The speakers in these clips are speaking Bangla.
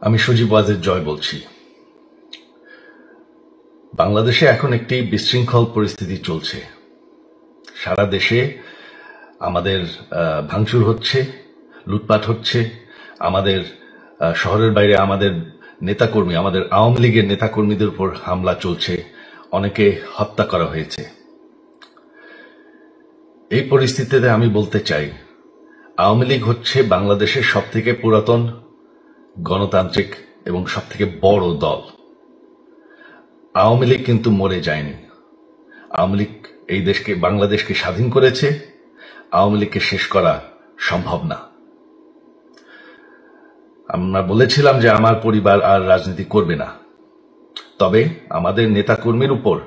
আমি সজীব ওয়াজেদ জয় বলছি। বাংলাদেশে এখন একটি বিশৃঙ্খল পরিস্থিতি চলছে। সারা দেশে আমাদের ভাঙচুর হচ্ছে, লুটপাট হচ্ছে, আমাদের শহরের বাইরে আমাদের নেতাকর্মী, আমাদের আওয়ামী লীগের নেতাকর্মীদের উপর হামলা চলছে, অনেকে হত্যা করা হয়েছে। এই পরিস্থিতিতে আমি বলতে চাই, আওয়ামী লীগ হচ্ছে বাংলাদেশের সবথেকে পুরাতন গণতান্ত্রিক এবং সবথেকে বড় দল। আওয়ামী লীগ কিন্তু মরে যায়নি। আওয়ামী লীগ এই দেশকে, বাংলাদেশকে স্বাধীন করেছে। আওয়ামী লীগকে শেষ করা সম্ভব না। আমরা বলেছিলাম যে আমার পরিবার আর রাজনীতি করবে না, তবে আমাদের নেতাকর্মীর উপর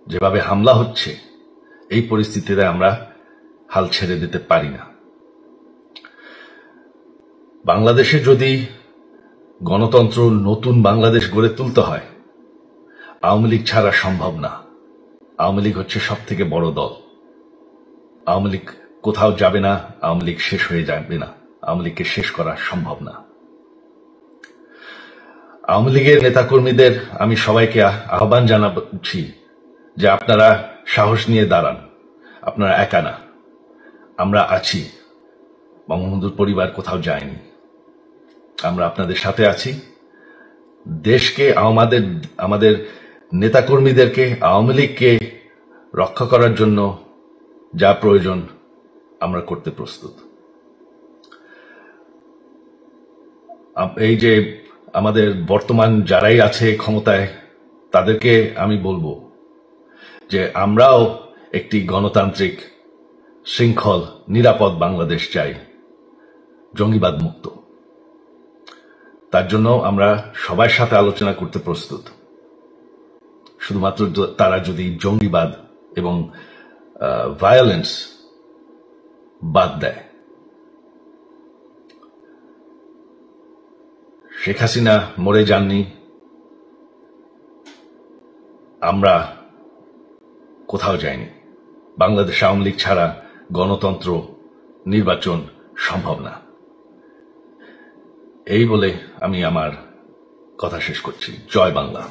যেভাবে হামলা হচ্ছে, এই পরিস্থিতিতে আমরা হাল ছেড়ে দিতে পারি না। বাংলাদেশে যদি গণতন্ত্র, নতুন বাংলাদেশ গড়ে তুলতে হয়, আওয়ামী লীগ ছাড়া সম্ভব না। আওয়ামী লীগ হচ্ছে সব থেকে বড় দল। আওয়ামী লীগ কোথাও যাবে না, আওয়ামী লীগ শেষ হয়ে যাবে না, আওয়ামী লীগকে শেষ করা সম্ভব না। আওয়ামী লীগের নেতাকর্মীদের আমি সবাইকে আহ্বান জানাচ্ছি যে আপনারা সাহস নিয়ে দাঁড়ান। আপনারা একা না, আমরা আছি। বঙ্গবন্ধুর পরিবার কোথাও যায়নি, আমরা আপনাদের সাথে আছি। দেশকে, আমাদের নেতাকর্মীদেরকে, আওয়ামী লীগকে রক্ষা করার জন্য যা প্রয়োজন আমরা করতে প্রস্তুত। এই যে আমাদের বর্তমান যারাই আছে ক্ষমতায়, তাদেরকে আমি বলবো যে আমরাও একটি গণতান্ত্রিক, শৃঙ্খল, নিরাপদ বাংলাদেশ চাই, জঙ্গিবাদ মুক্ত। তার জন্য আমরা সবার সাথে আলোচনা করতে প্রস্তুত। শুধুমাত্র তারা যদি জঙ্গিবাদ এবং ভায়োলেন্স বাদ দেয়। শেখ হাসিনা মরে যাননি, আমরা কোথাও যাইনি। বাংলাদেশ আওয়ামী লীগ ছাড়া গণতন্ত্র, নির্বাচন সম্ভব না। এই বলে আমি আমার কথা শেষ করছি। জয় বাংলা।